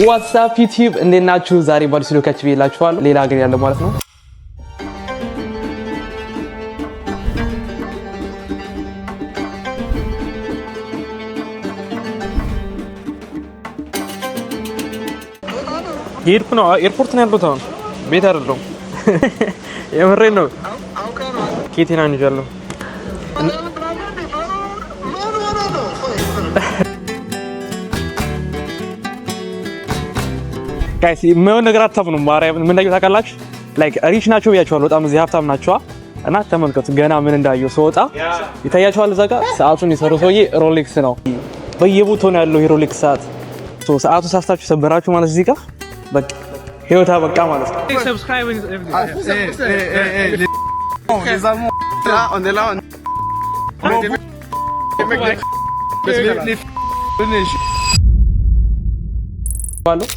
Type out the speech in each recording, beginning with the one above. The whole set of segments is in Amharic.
ዋትስአፕ ዩቲዩብ እንዴት ናችሁ? ዛሬ ባዲስ ሎካች ብዬላችኋለሁ። ሌላ ሀገር ያለ ማለት ነው። ሄድኩ ነው ኤርፖርት ነው ያለሁት። አሁን ቤት አይደለሁም። የምሬን ነው። ኬቴና እንጃለሁ። ጋይስ ምን ነገር አታምኑም። ማርያም ምን እንዳየሁ ታውቃላችሁ? ላይክ ሪች ናቸው ብያችኋለሁ። በጣም እዚህ ሀብታም ናቸው እና ተመልከቱ። ገና ምን እንዳየሁ ስወጣ ይታያችኋል። እዛ ጋር ሰዓቱን የሰራው ሰውዬ ሮሌክስ ነው። በየቦታው ነው ያለው የሮሌክስ ሰዓት። ሰዓቱ ሳስታችሁ ሰበራችሁ ማለት እዚህ ጋር በቃ ህይወታ በቃ ማለት ነው። ሰብስክራይብ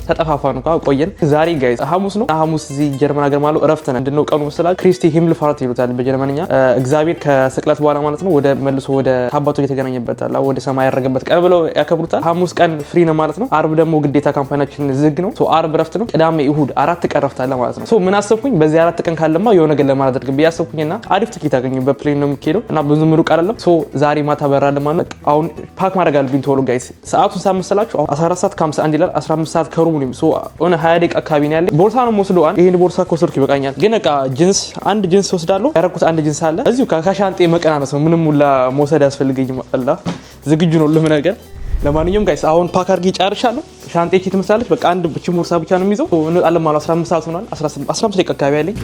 ተጠፋፋ ነው ቆየን። ዛሬ ጋይስ ሐሙስ ነው። ሐሙስ እዚህ ጀርመን ሀገር ማለት እረፍት ነው። እንደው ቀኑ መስላል ክሪስቲ ሂምልፋርት ይሉታል በጀርመንኛ። እግዚአብሔር ከስቅለት በኋላ ማለት ነው ወደ መልሶ ወደ አባቱ የተገናኘበት አላ ወደ ሰማይ ያረገበት ቀን ብለው ያከብሩታል። ሐሙስ ቀን ፍሪ ነው ማለት ነው። አርብ ደግሞ ግዴታ ካምፓኒያችን ዝግ ነው። አርብ እረፍት ነው። ቅዳሜ እሁድ 4 ቀን እረፍት አለ ማለት ነው። ምን አሰብኩኝ በዚህ 4 ቀን ካለማ የሆነ ነገር ለማድረግ ብያሰብኩኝና አሪፍ ትኬት አገኘሁ። በፕሌን ነው የምትሄደው እና ብዙ ምሩቅ አይደለም። ዛሬ ማታ በራለ ማለት አሁን ፓክ ማድረግ አለብኝ ቶሎ ጋይስ። ሰዓቱን ሳመሰላችሁ 14:51 ይላል 15 ሰዓት ከሩብ ነው። ኦነ 20 ደቂቃ አካባቢ ነው ያለኝ። ቦርሳ ነው የምወስደው። ይሄን ቦርሳ ከወሰድኩ ይበቃኛል። ግን በቃ ጂንስ አንድ ጂንስ ወስዳለሁ። ያረኩት አንድ ጂንስ አለ እዚሁ ከሻንጤ መቀናነስ ነው። ምንም ሁላ መውሰድ ያስፈልገኝ አላ ዝግጁ ነው ለምን ነገር። ለማንኛውም ጋይስ አሁን ፓክ አድርጌ ጨርሻለሁ። ሻንጤ ቺት ትመስላለች። በቃ አንድ ብቻ ቦርሳ ብቻ ነው የሚይዘው። እንወጣለን ማለት 15 ሰዓት ሆኗል። 15 ደቂቃ አካባቢ ያለኝ።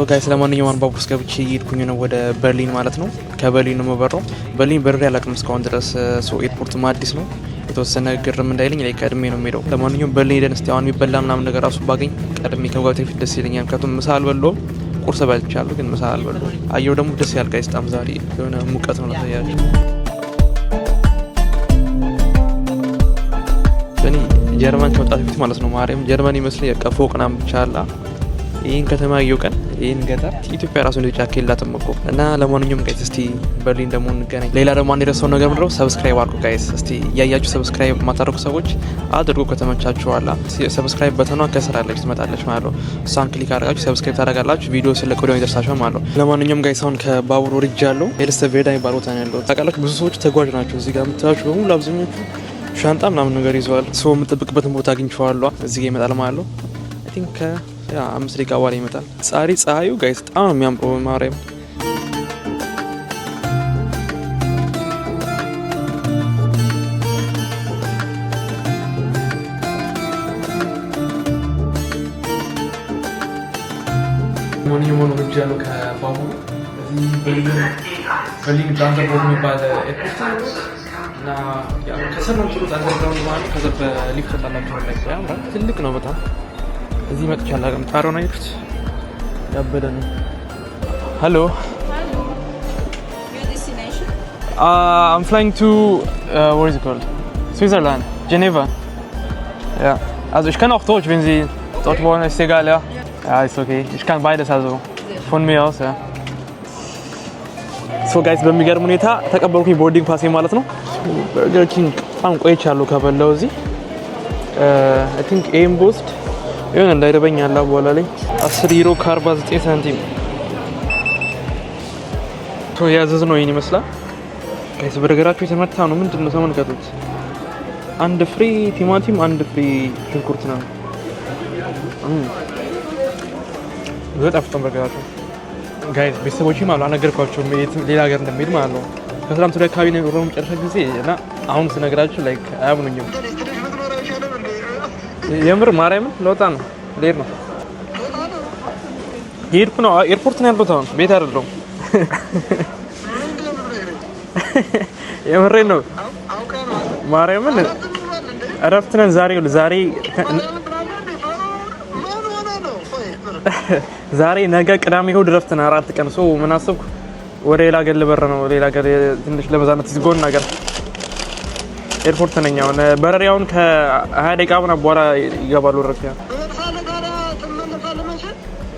ጋይስ ለማንኛውም አንባቡስ ገብቼ እየሄድኩኝ ነው ወደ በርሊን ማለት ነው። ከበርሊን ነው የምበረው። በርሊን በርሬ አላውቅም እስካሁን ድረስ። ኤርፖርትም አዲስ ነው። የተወሰነ ግርም እንዳይለኝ ላይ ቀድሜ ነው የምሄደው። ለማንኛውም በርሊን ሄደን እስቲ አሁን የሚበላ ምናምን ነገር ራሱ ባገኝ ቀድሜ ከመግባቴ በፊት ደስ ይለኛል። ምክንያቱም ምሳ አልበላሁም። ቁርስ በልቻለሁ ግን ምሳ አልበላሁም። አየሩ ደግሞ ደስ ያል ጋይስ። በጣም ዛሬ የሆነ ሙቀት ነው ታያችሁ። እኔ ጀርመን ከመጣት በፊት ማለት ነው ማርያም ጀርመን ይመስለኝ በቃ ፎቅ ምናምን ብቻ አለ። ይሄን ከተማ ያየው ቀን ይሄን ገጠር ኢትዮጵያ ራሱ ነው ጫካ የላትም እኮ። እና ለማንኛውም ጋይስ እስቲ በርሊን ደግሞ እንገናኝ። ሌላ ደግሞ አንድ የረሳው ነገር ምንድነው? ሰብስክራይብ አድርጉ ጋይስ። እስቲ ያያችሁ ሰብስክራይብ ማታደርጉ ሰዎች አድርጉ ከተመቻችሁ። አላ ሰብስክራይብ በተኗ ከስር አለች ትመጣለች ማለት ነው። እሷን ክሊክ አድርጋችሁ ሰብስክራይብ ታደርጋላችሁ። ቪዲዮ ስለቅ ወዲያው ይደርሳችኋል ማለት ነው። ለማንኛውም ጋይስ አሁን ከባቡር ወርጃለሁ። ኤልስተቬዳ የሚባል ቦታ ነው ያለው። ታውቃላችሁ ብዙ ሰዎች ተጓዥ ናቸው። እዚህ ጋር የምታዩቸው በሙሉ አብዛኞቹ ሻንጣ ምናምን ነገር ይዘዋል። ሰው የምጠብቅበትን ቦታ አግኝቼዋለሁ። እዚህ ጋር ይመጣል ማለት ነው። አይ ቲንክ 5 ደቂቃ በኋላ ይመጣል። ፀሐዩ ጋይስ በጣም ነው የሚያምረው ማርያም። ሞኒሞን ወጃሎ ከባቡር እዚህ በርሊን ትራንስፖርት የሚባል ኤርፖርት እና ከስር ነው ጥሩ አንደርግራውንድ ማለት ከዛ በሊፍት ተጣላችሁ ላይ ያምራል። ትልቅ ነው በጣም። እዚህ መጥቻለሁ። አገም ጣሪያውን አይኩት ያበደ ነው። ሄሎ Your destination? I'm flying to where is it called? Switzerland, Geneva. Ja. Also ich kann auch Deutsch, wenn Sie dort wollen, ist egal, ja. Ja, ist okay. Ich kann beides also von mir aus, ja. So guys, በሚገርም ሁኔታ ተቀበልኩኝ ቦርዲንግ ፓስ ማለት ነው። በርገር ኪንግ በጣም ቆይቻለሁ ከበላው እዚህ I think ኤም ቦስት ይሄን እንዳይረበኝ ያላ በኋላ ላይ 10 ዩሮ ከ49 ሳንቲም ቶ ያዘዝነው ይሄን ይመስላል ጋይስ። በርገራችሁ የተመታ ነው። ምንድነው ተመልከቱት። አንድ ፍሪ ቲማቲም፣ አንድ ፍሪ ሽንኩርት ነው። በጣም ፍጥም በርገራችሁ ጋይስ። ቤተሰቦቼ ማለት አልነገርኳቸውም ሌላ ሀገር እንደሚሄድ ማለት ነው። ከሰላም ወደ አካባቢ ነው ሮም ጨርሻ ጊዜ እና አሁን ስነግራችሁ ላይክ አያምኑኝም። የምር ማርያምን ለወጣ ነው ልሄድ ነው። ሄድኩ ነው ኤርፖርት ነው ያለሁት። አሁን ቤት አይደለሁም። የምሬን ነው ማርያምን እረፍት ነን ዛሬ ነገ ቅዳሜ እሑድ እረፍት ነን 4 ቀን። ምን አሰብኩ ወደ ሌላ ሀገር ልበር ነው። ሌላ ሀገር ትንሽ ለመዛነት ዝጎን ነገር ኤርፖርት ነኝ አሁን። በረሪያውን ከ20 ደቂቃ ምናምን በኋላ ይገባሉ። ረፊያ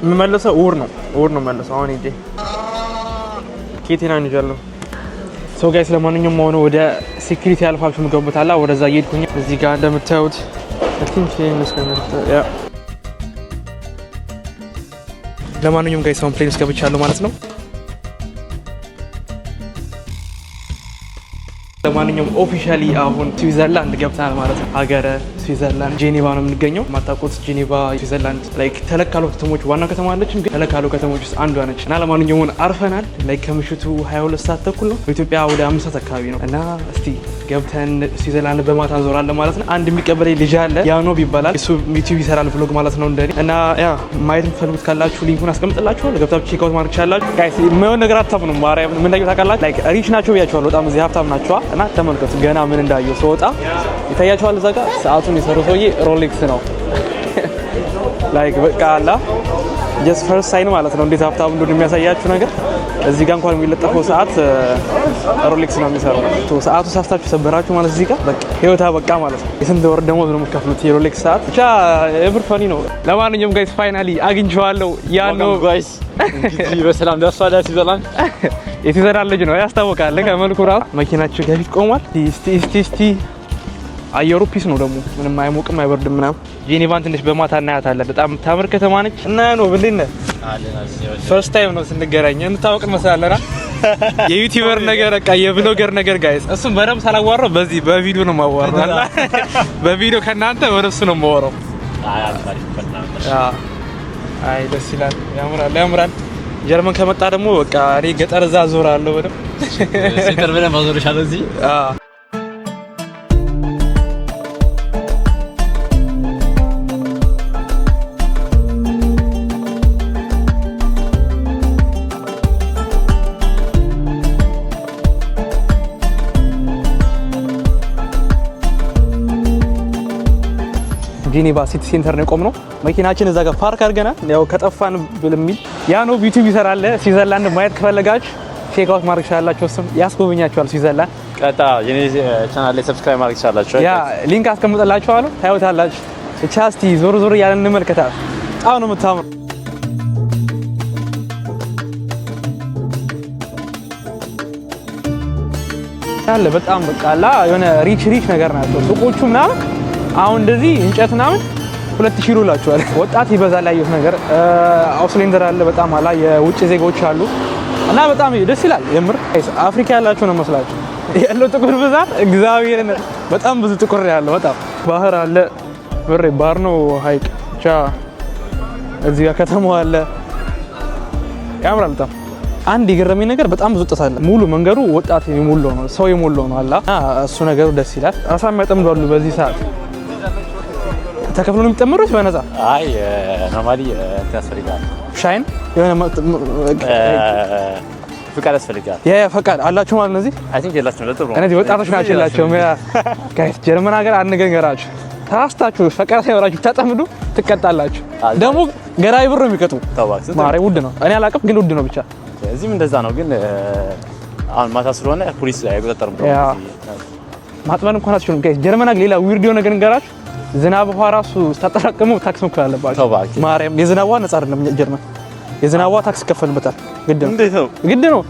የምመለሰው እሑድ ነው መለሰው። አሁን ሂጄ ኬቴና እንጃለሁ ሶ ጋይስ ለማንኛውም ሆነ ወደ ሴኩሪቲ አልፋችሁ ምገቡታላ ወደዛ እየሄድኩኝ እዚህ ጋር እንደምታዩት ለማንኛውም ጋይስ አሁን ፕሌን ውስጥ ገብቻለሁ ማለት ነው። ለማንኛውም ኦፊሻሊ አሁን ስዊዘርላንድ ገብተናል ማለት ነው። ሀገረ ስዊዘርላንድ ጄኔቫ ነው የምንገኘው። ማታውቁት ጄኔቫ ስዊዘርላንድ ላይክ ተለካሉ ከተሞች ዋና ከተማ አለችም፣ ግን ተለካሉ ከተሞች ውስጥ አንዷ ነች። እና ለማንኛውም አርፈናል። ላይክ ከምሽቱ 22 ሰዓት ተኩል ነው፣ በኢትዮጵያ ወደ 5 ሰዓት አካባቢ ነው። እና እስቲ ገብተን ስዊዘርላንድ በማታ እንዞራለን ማለት ነው። አንድ የሚቀበለኝ ልጅ አለ፣ ያኖብ ይባላል። እሱ ዩቲዩብ ይሰራል ቭሎግ ማለት ነው እንደኔ። እና ያ ማየት የምትፈልጉት ካላችሁ ሊንኩን አስቀምጥላችኋለሁ፣ ገብታችሁ ቼክ አውት ማድረግ ትችላላችሁ። ጋይስ የማይሆን ነገር አታምኑም። ማርያም ምን እንዳየሁ ታውቃላችሁ? ላይክ ሪች ናቸው ብያችኋለሁ፣ በጣም እዚህ ሀብታም ናቸው። እና ተመልከቱ ገና ምን እንዳየሁ ስወጣ ይታያችኋል። እዛ ጋር ሰዓቱን የሰሩ ሰውዬ ሮሌክስ ነው። ላይክ በቃ አላ ጀስት ፈርስት ሳይን ማለት ነው እንዴት ሀብታም እንደሆነ የሚያሳያችሁ ነገር። እዚህ ጋር እንኳን የሚለጠፈው ሰዓት ሮሌክስ ነው የሚሰራው። ሰዓቱ ሳፍታችሁ ሰበራችሁ ማለት እዚህ ጋር በቃ ህይወታ በቃ ማለት ነው። የስንት ወር ደሞዝ ነው የምትከፍሉት የሮሌክስ ሰዓት? ብቻ ኤቨር ፈኒ ነው። ለማንኛውም ጋይስ ፋይናሊ አግኝቼዋለሁ። ያ ነው ጋይስ እንግዲህ በሰላም ደርሷል። ስዊዘርላንድ የስዊዘርላንድ ልጅ ነው ያስታውቃል። ከመልኩ ራሱ መኪናችን ከፊት ቆሟል። እስቲ አየሩ ፒስ ነው ደግሞ ምንም አይሞቅም አይበርድም ምናምን። ጄኔቫን ትንሽ በማታ እናያታለን። በጣም ታምር ከተማ ነች። እና ነው ብልና ፈርስት ታይም ነው ስንገናኝ እንታወቅ እንመስላለና የዩቲዩበር ነገር በቃ የብሎገር ነገር ጋይስ። እሱም በደምብ ሳላዋራው በዚህ በቪዲዮ ነው የማዋራው። በቪዲዮ ከእናንተ ወደ እሱ ነው የማወራው። አይ ደስ ይላል፣ ያምራል። ጀርመን ከመጣ ደግሞ በቃ እኔ ገጠር እዛ ዞራለሁ በደምብ ሴንተር በደምብ አዞርሻለሁ እዚህ። ጄኔቫ ሲቲ ሴንተር ነው የቆምነው። መኪናችን እዛ ጋር ፓርክ አድርገናል። ያው ከጠፋን ብልሚል ያ ነው ዩቲዩብ ይሰራል። ስዊዘርላንድ ማየት ከፈለጋችሁ ቼክ አውት ማድረግ ትችላላችሁ። እሱም ያስጎበኛችኋል ስዊዘርላንድ። ቀጣ የኔ ቻናል ላይ ሰብስክራይብ ማድረግ ትችላላችሁ። ያ ሊንክ አስቀምጥላችኋለሁ፣ ታዩታላችሁ። ብቻ እስቲ ዞር እያለን እንመልከታት። በጣም ነው የምታምሩ። አለ በጣም በቃ አላ የሆነ ሪች ነገር ናቸው ሱቆቹ ምናምን። አሁን እንደዚህ እንጨት ምናምን 2000 ዩሮ ላችኋል። ወጣት ይበዛል። ያየሁት ነገር አውስሌንደር አለ በጣም አላ የውጭ ዜጎች አሉ እና በጣም ደስ ይላል። የምር አፍሪካ ያላችሁ ነው መስላችሁ ያለው ጥቁር ብዛት እግዚአብሔር በጣም ብዙ ጥቁር ያለው በጣም ባህር አለ። ብሬ ባህር ነው ሀይቅ ብቻ እዚህ ጋር ከተማው አለ። ያምራል በጣም። አንድ የገረመኝ ነገር በጣም ብዙ ወጣት አለ። ሙሉ መንገዱ ወጣት የሞላው ነው፣ ሰው የሞላው ነው አላ። እሱ ነገሩ ደስ ይላል። አሳ የሚያጠምዱ አሉ በዚህ ሰዓት። ተከፍሎ ነው የሚጠመሩት በነፃ? አይ ኖርማሊ ያስፈልጋል። ሻይን የሆነ ፍቃድ ያስፈልጋል። ፈቃድ አላችሁ ማለት ነው እዚህ? አይ ቲንክ የላችሁም። ለጥሩ ነው። እነዚህ ወጣቶች ናቸው የላቸውም። ጋይስ ጀርመን ሀገር አንገራችሁ ታስታችሁ ፈቃድ ሳይኖራችሁ ተጠምዱ ትቀጣላችሁ። ደግሞ ገራይ ብር ነው የሚቀጡ። ማሬ ውድ ነው። እኔ አላውቅም ግን ውድ ነው ብቻ። እዚህም እንደዛ ነው ግን አሁን ማታ ስለሆነ ፖሊስ አይቆጣጠርም። ማጥመን እንኳን አትችሉም ጋይስ። ጀርመን ሀገር ሌላ ዊርድ የሆነ ነገር እንገራችሁ። ዝናብ ውሃ ራሱ ታጠራቅሙ ታክስ መክፈል አለባችሁ። ማርያም የዝናብ ውሃ ነፃ አይደለም ጀርመን። የዝናብ ውሃ ታክስ ይከፈልበታል። ግድ ነው ግድ ነው።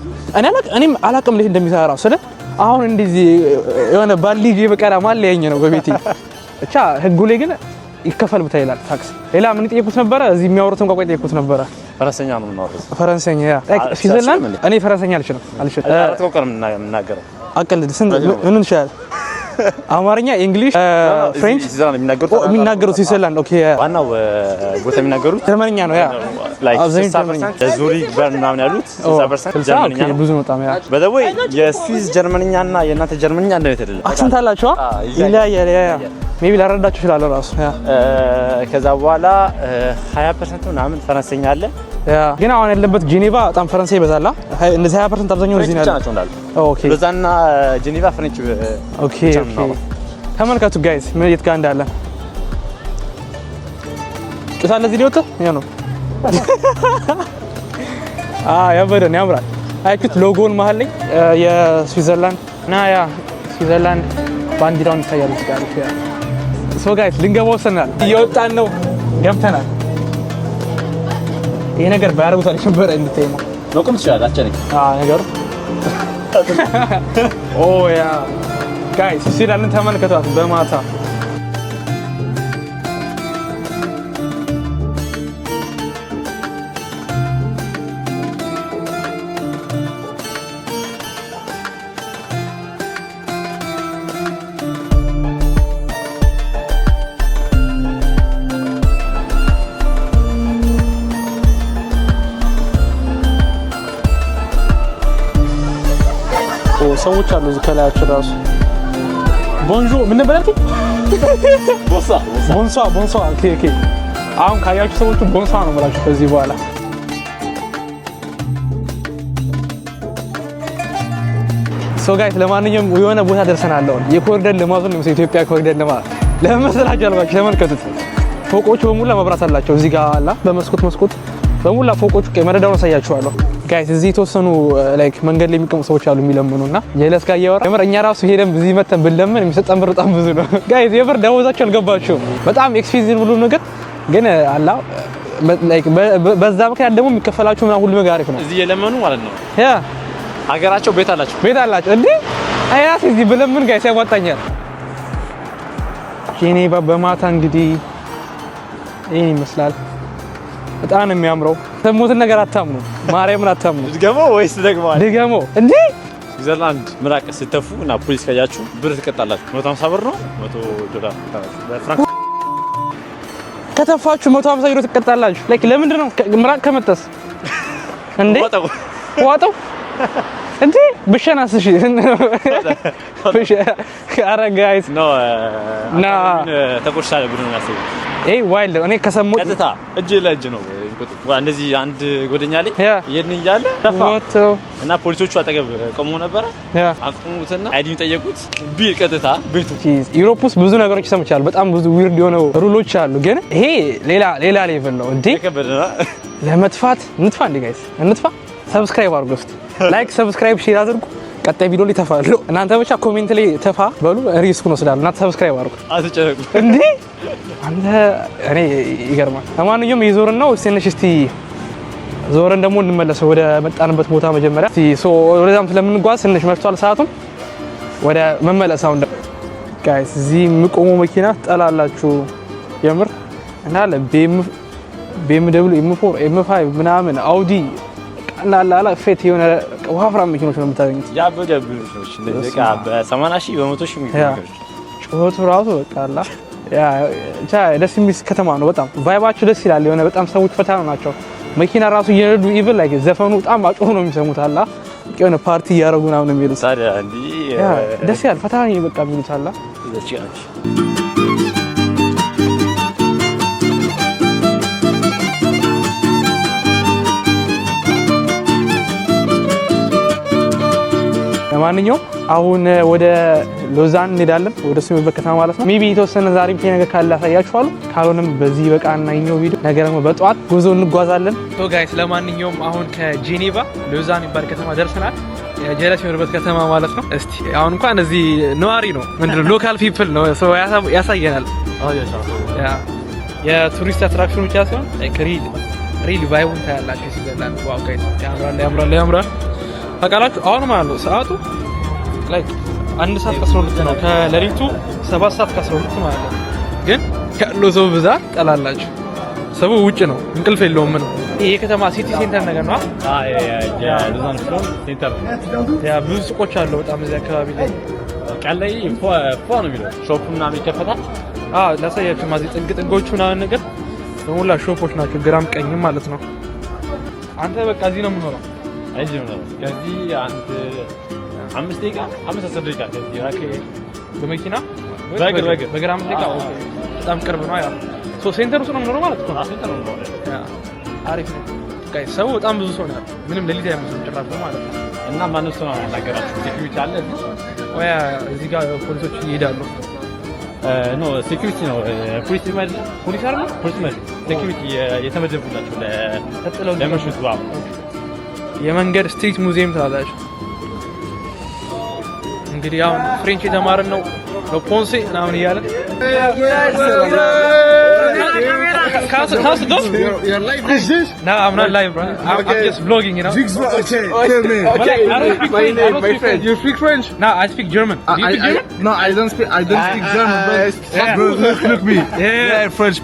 እኔም አላውቅም እንዴት እንደሚሰራ ራሱ ስለ አሁን እንደዚህ የሆነ ባልጂ በቀራ ማለ ያኝ ነው በቤቴ ብቻ ህጉ ላይ ግን ይከፈልበታል ይላል ታክስ። ሌላ ምን ይጠይቁት ነበረ? እዚህ የሚያወሩትን ቋንቋ ይጠይቁት ነበረ። ፈረንሳይኛ ነው የምናወራው። ፈረንሳይኛ ያ ስዊዘርላንድ እኔ ፈረንሳይኛ አልችልም። አራት ቋንቋ ነው የምናገረው። አቀልድ ምን ይችላል? አማርኛ፣ እንግሊሽ፣ ፍሬንች የሚናገሩት ስዊዘርላንድ። ኦኬ ዋናው ቦታ የሚናገሩት ጀርመንኛ ነው። ያ አብዛኛው ጀርመንኛ ዙሪክ በርን ምናምን ያሉት 60% ጀርመንኛ ነው። ብዙ ነው በጣም ያ በደወይ የስዊዝ ጀርመንኛና የእናንተ ጀርመንኛ አንድ አይነት አይደለም። አክሰንት አላችሁ ይለያያል። ያ ሜቢ ላረዳችሁ ይችላል ራሱ። ያ ከዛ በኋላ 20% ምናምን ፈረንሳይኛ አለ። ያ ግን አሁን ያለበት ጄኔቫ በጣም ፈረንሳይ ይበዛላ። እንደዚህ 20% አብዛኛው እዚህ ነው። ኦኬ በዛና ጄኔቫ ፍሬንች። ኦኬ ተመልከቱ ጋይስ ምን የት ጋር እንዳለ ጭሳለ እዚህ ሊወጣ ያ ነው። ያበደን ያምራል። አያችሁት ሎጎውን መሀል ላይ የስዊዘርላንድ እና ያ ስዊዘርላንድ ባንዲራውን ይታያል እዚህ ጋር። ሶ ጋይስ ልንገባ ወሰናል። እየወጣን ነው፣ ገብተናል። ይሄ ነገር ባያረጉት አልነበረ እንድትይ ነው። ሎቆም ትችላላችሁ አጨነኝ ነገሩ ኦ ያ ጋይስ ሲላልን ተመልከቷት በማታ ሰዎች አሉ እዚህ ከላያቸው ራሱ ቦንጆ ምን ነበር ያልከኝ? ቦንሷ ኦኬ አሁን ካያችሁ ሰዎቹ ቦንሷ ነው የምላችሁ ከዚህ በኋላ ሶ ጋይስ ለማንኛውም የሆነ ቦታ ደርሰናል አሁን የኮሪደር ልማቱን ነው ኢትዮጵያ ኮሪደር ልማት ለመሰላችሁ አልባችሁ ተመልከቱት ፎቆቹ በሙላ መብራት አላቸው እዚህ ጋር አላ በመስኮት በሙላ ፎቆቹ ከመረዳው አሳያችኋለሁ ጋይስ እዚህ ተወሰኑ ላይክ መንገድ ላይ የሚቀሙ ሰዎች አሉ የሚለምኑና የለስ ጋር ያወራ የምር እኛ ራሱ ሄደን በዚህ መተን ብንለምን የሚሰጠን ብር በጣም ብዙ ነው ጋይስ የብር ደሞዛቸው አልገባቸውም በጣም ኤክስፔንሲቭ ብሎ ነገር ግን አላ ላይክ በዛ ምክንያት ደግሞ የሚከፈላቸው ምናምን ሁሉ ነገር አሪፍ ነው እዚህ የለመኑ ማለት ነው ያ ሀገራቸው ቤት አላቸው እንዴ አያስ እዚህ ብለምን ጋይስ ያዋጣኛል ጄኔቫ በማታ እንግዲህ ይሄን ይመስላል በጣም ነው የሚያምረው ሰሞኑን ነገር አታምኑ ማርያምን አታምኑ ድገሞ ወይስ ድገሞ እንዴ ስዊዘርላንድ ምራቅ ስተፉ እና ፖሊስ ካያችሁ ብር ትቀጣላችሁ 150 ብር ነው $100 በፍራንክ ከተፋችሁ 150 ዩሮ ትቀጣላችሁ ላይክ ለምንድን ነው ምራቅ ከመጣስ እንዴ ዋጣው እንዴ ብሸናስ እሺ ኧረ ጋይስ ና ተቆርሻለ ብሎ ነው ያሰበው ኤ ዋይልድ እኔ ከሰሞት ቀጥታ እጅ ለእጅ ነው እንደዚህ አንድ ጎደኛ ላይ የድን ይያለ እና ፖሊሶቹ አጠገብ ቆሞ ነበር አቁሙትና አይዲን ጠየቁት ቢል ቀጥታ ቤቱ ዩሮፕ ውስጥ ብዙ ነገሮች ሰምቻለሁ በጣም ብዙ ዊርድ የሆኑ ሩሎች አሉ ግን ይሄ ሌላ ሌቭል ነው እንዴ ለመጥፋት እንጥፋ እንዴ ጋይስ እንጥፋ ሰብስክራይብ አድርጉ እስቲ ላይክ ሰብስክራይብ ሼር አድርጉ ቀጣይ ቪዲዮ ላይ ተፋሉ እናንተ ብቻ ኮሜንት ላይ ተፋ በሉ ሪስኩ ነው ስላሉ እናንተ ሰብስክራይብ አድርጉ አትጨነቁ እንዴ አንተ እኔ ይገርማል ለማንኛውም ይዞርን ነው ትንሽ እስቲ ዞርን ደግሞ እንመለስ ወደ መጣንበት ቦታ መጀመሪያ እስቲ ሶ ወደዛም ስለምንጓዝ ትንሽ መርቷል ሰዓቱም ወደ መመለሳው ጋይስ እዚህ የሚቆሙ መኪና ጠላላችሁ የምር እናለ BMW M4 M5 ምናምን አውዲ ላላ ፌት የሆነ ወፍራም መኪኖች ነው የምታገኙት ያበደብሉሽ እንደዚህ ቃ በ80,000 በ100,000 የሚገርምሽ ጮቱ ራሱ በቃ አላ ያ ደስ የሚል ከተማ ነው በጣም ቫይባቸው ደስ ይላል የሆነ በጣም ሰዎች ፈታ ናቸው መኪና ራሱ እየነዱ ኢቭን ላይክ ዘፈኑ በጣም አጮህ ነው የሚሰሙት አላ የሆነ ፓርቲ እያደረጉ ነው የሚሉት ታዲያ እንዴ ደስ ይላል ፈታ ነው በቃ የሚሉት አላ ለማንኛውም አሁን ወደ ሎዛን እንሄዳለን ወደ ስምበት ከተማ ማለት ነው ሜቢ የተወሰነ ዛሬ ብቻ ነገር ካለ አሳያችኋለሁ ካልሆነም በዚህ በቃና ይኛው ቪዲዮ ነገር ነው በጧት ጉዞ እንጓዛለን ሶ ጋይስ ለማንኛውም አሁን ከጄኔቫ ሎዛን ይባል ከተማ ደርሰናል የጀለስ የሆነበት ከተማ ማለት ነው እስቲ አሁን እንኳን እዚህ ነዋሪ ነው ምንድነው ሎካል ፒፕል ነው ሶ ያሳየናል ያ የቱሪስት አትራክሽን ብቻ ሳይሆን ሪል ቫይቡን ታያላችሁ ሲገላን ዋው ጋይስ ያምራል ታውቃላችሁ አሁን ማለት ነው ሰዓቱ ላይክ 1:12 ነው ከሌሊቱ 7:12 ማለት ነው ግን ያለው ሰው ብዛት ጠላላችሁ ሰው ውጭ ነው እንቅልፍ የለውም ነው ይሄ ከተማ ሲቲ ሴንተር ነገር ነው ሎዛን ፍሮም ሴንተር ያ ብዙ ሱቆች አሉ በጣም እዚህ አካባቢ ላይ ቀላይ ፎ ነው የሚለው ሾፕ ምናምን ይከፈታል ላሳያችሁ ማዚ ጥንቅጥንጎቹ ምናምን ነገር በሙላ ሾፖች ናቸው ግራም ቀኝም ማለት ነው አንተ በቃ እዚህ ነው የምኖረው አይጅም ነው ከዚህ አንድ 5 ደቂቃ 5-10 ደቂቃ ከዚህ ራኬ በመኪና በግራ 5 ደቂቃ በጣም ቅርብ ነው ያ ሶ ሴንተር ውስጥ ነው የምኖረው ማለት ነው ሴንተር ነው ያ አሪፍ ነው ጋይስ ሰው በጣም ብዙ ሰው ነው ምንም ለሊት አይመስልም ጭራሽ ነው ማለት ነው እና ማነው ሰው ያናገራችሁ ሴኩሪቲ አለ ወይ እዚህ ጋር ፖሊሶች ይሄዳሉ ኖ ሴኩሪቲ ነው ፖሊስ አይደል ሴኩሪቲ የተመደቡላችሁ ለመሽቱ ባው የመንገድ ስትሪት ሙዚየም ታላላችሁ እንግዲህ አሁን ፍሬንች የተማርን ነው ፖንሴ ምናምን እያለን How's it go? You're live. Is this? No, I'm not live, bro. I'm just vlogging, you know. Okay, tell me. Okay, I don't speak French. I don't speak French. You speak French? No, I speak German. Do you speak German? No, I don't speak German. But bro, look me. Yeah. French.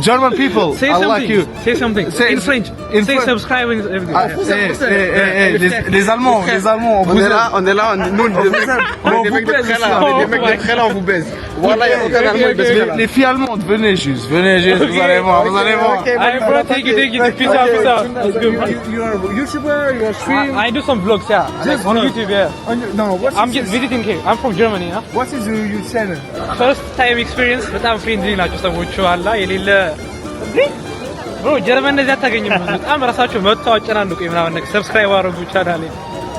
German people. Say I something. like you. Say something. Say in French. in Say French. subscribing everything. Les Allemands, on est là, nous on vous baise. Voilà, il y a aucun Allemand qui baise. Les filles allemandes, venez juste, vous allez voir. Hey, bro, thank you. Peace out. That's good, bro. You are a YouTuber, you are stream. I do some vlogs, yeah. Just on vlogs. YouTube, yeah. No, I'm just visiting here. I'm from Germany, yeah. what is your channel? First time experience በጣም ፍሬንድሊ ናቸው ሰዎቹ አላ የሌለ ብሮ ጀርመን እንደዚህ አታገኝም። በጣም ራሳቸው መጥተው አጨናንቁኝ ምናምን ነገር ሰብስክራይብ አድርጉ ቻናሌ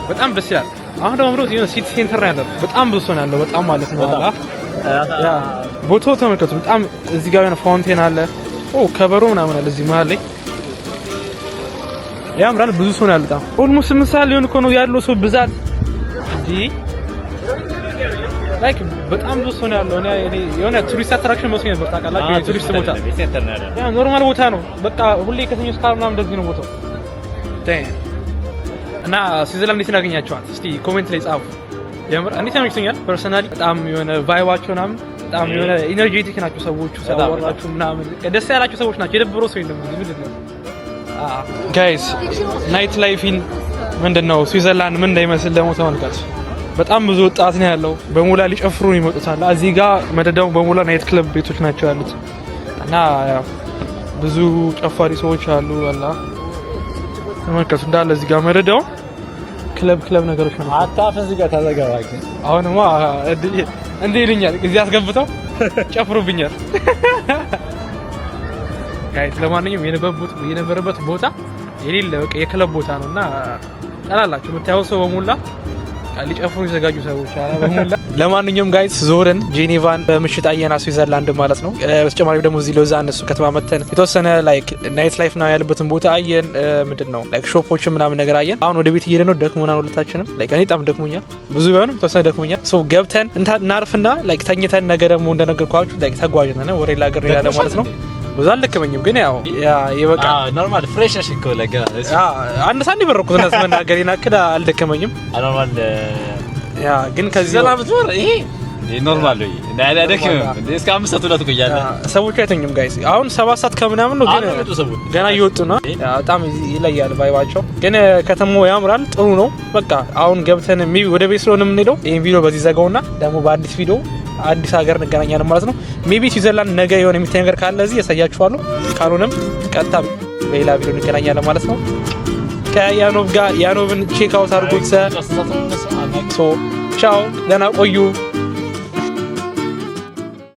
በጣም ደስ ይላል። አሁን ደግሞ ብሮ ሲቲ ሴንተር ነው ያለው። በጣም ብዙ ሰው ነው ያለው። በጣም ማለት ነው አላ ያ ቦታው ተመልከቱ። በጣም እዚህ ጋር የሆነ ፋውንቴን አለ። ከበሮ ምናምን አለ እዚህ መሀል ላይ ያምራል። ብዙ ሰው ነው ያለው። በጣም ኦልሞስት 8 ሰዓት ሊሆን እኮ ነው ያለው ሰው ብዛት እንዴ ላይክ በጣም ብዙ ሰው ነው ያለው። እኔ የሆነ ቱሪስት አትራክሽን መስሎኝ ነበር። ታውቃላችሁ የቱሪስት ቦታ ያ ኖርማል ቦታ ነው። በቃ ሁሌ ከተኞ እስከ ምናምን እንደዚህ ነው ቦታው። እና ስዊዘርላንድ እንዴት እናገኛቸዋል? እስቲ ኮሜንት ላይ ጻፉ። የምር እንዴት ነው ፐርሰናሊ በጣም የሆነ ቫይባቸው ምናምን በጣም የሆነ ኢነርጄቲክ ናቸው ሰዎቹ። ሰላማችሁ ምናምን ደስ ያላችሁ ሰዎች ናቸው። የደብረው ሰው የለም እዚህ ምንድን ነው ጋይስ ናይት ላይፊን ምንድነው ስዊዘርላንድ ምን እንደሚመስል ደግሞ ተመልከቱ። በጣም ብዙ ወጣት ነው ያለው። በሙላ ሊጨፍሩ ይመጡታል። እዚህ ጋር መደዳው በሙላ ናይት ክለብ ቤቶች ናቸው ያሉት እና ብዙ ጨፋሪ ሰዎች አሉ። አላ ተመልከቱ እንዳለ እዚህ ጋር መደዳው ክለብ ነገሮች ነው። አታፍ እዚህ ጋር ታዘጋባክ። አሁንማ እንዴ ይልኛል እዚህ አስገብተው ጨፍሩብኛል። ጋይስ ለማንኛውም የነበረበት ቦታ የሌለ በቃ የክለብ ቦታ ነውና ጠላላችሁ የምታየው ሰው በሙላ ሊጨፍሩ ይዘጋጁ ሰዎች አላ በሙላ። ለማንኛውም ጋይስ ዞርን ጄኔቫን በምሽት አየና ስዊዘርላንድ ማለት ነው። በተጨማሪ ደግሞ እዚህ ሎዛን እሱ ከተማ መተን የተወሰነ ላይክ ናይት ላይፍ ነው ያለበትን ቦታ አየን። ምንድነው ላይክ ሾፖች ምናምን ነገር አየን። አሁን ወደ ቤት እየሄድን ነው። ደክሞናል ሁለታችንም። ላይክ እኔ በጣም ደክሞኛል። ብዙ ቢሆንም የተወሰነ ደክሞኛል። ሶ ገብተን እናርፍና ላይክ ተኝተን ነገ ደግሞ እንደነገርኳችሁ ላይክ ተጓዥ ነን ወደ ሌላ ሀገር ያለ ማለት ነው። ብዙ አልደከመኝም ግን ያው ይበቃ ኖርማል ፍሬሽ ነሽ እኮ ለጋ አንድ ሳንዲ በረኩት እና መናገር ይናክዳ አልደከመኝም። ኖርማል ያ ግን ከዚህ ሰላም ብትወር ይሄ ኖርማል ነው። እንዳይደክም እስከ 5 ሰዓት ሁላ ትቆያለህ። ሰዎች አይተኙም ጋይስ። አሁን 7 ሰዓት ከምናምን ነው ግን ገና እየወጡ ነው። በጣም ይለያል ቫይባቸው። ግን ከተማው ያምራል፣ ጥሩ ነው። በቃ አሁን ገብተን ወደ ቤት ስለሆነ የምንሄደው ይሄን ቪዲዮ በዚህ ዘጋውና ደግሞ በአዲስ ቪዲዮ አዲስ ሀገር እንገናኛለን ማለት ነው። ሜቢ ስዊዘርላንድ ነገ የሆነ የሚታይ ነገር ካለ እዚህ ያሳያችኋለሁ። ካልሆነም ቀጥታ በሌላ ቪዲዮ እንገናኛለን ማለት ነው። ከያኖቭ ጋር ያኖቭን ቼክ አውት አድርጉት። ሶ ቻው፣ ደህና ቆዩ።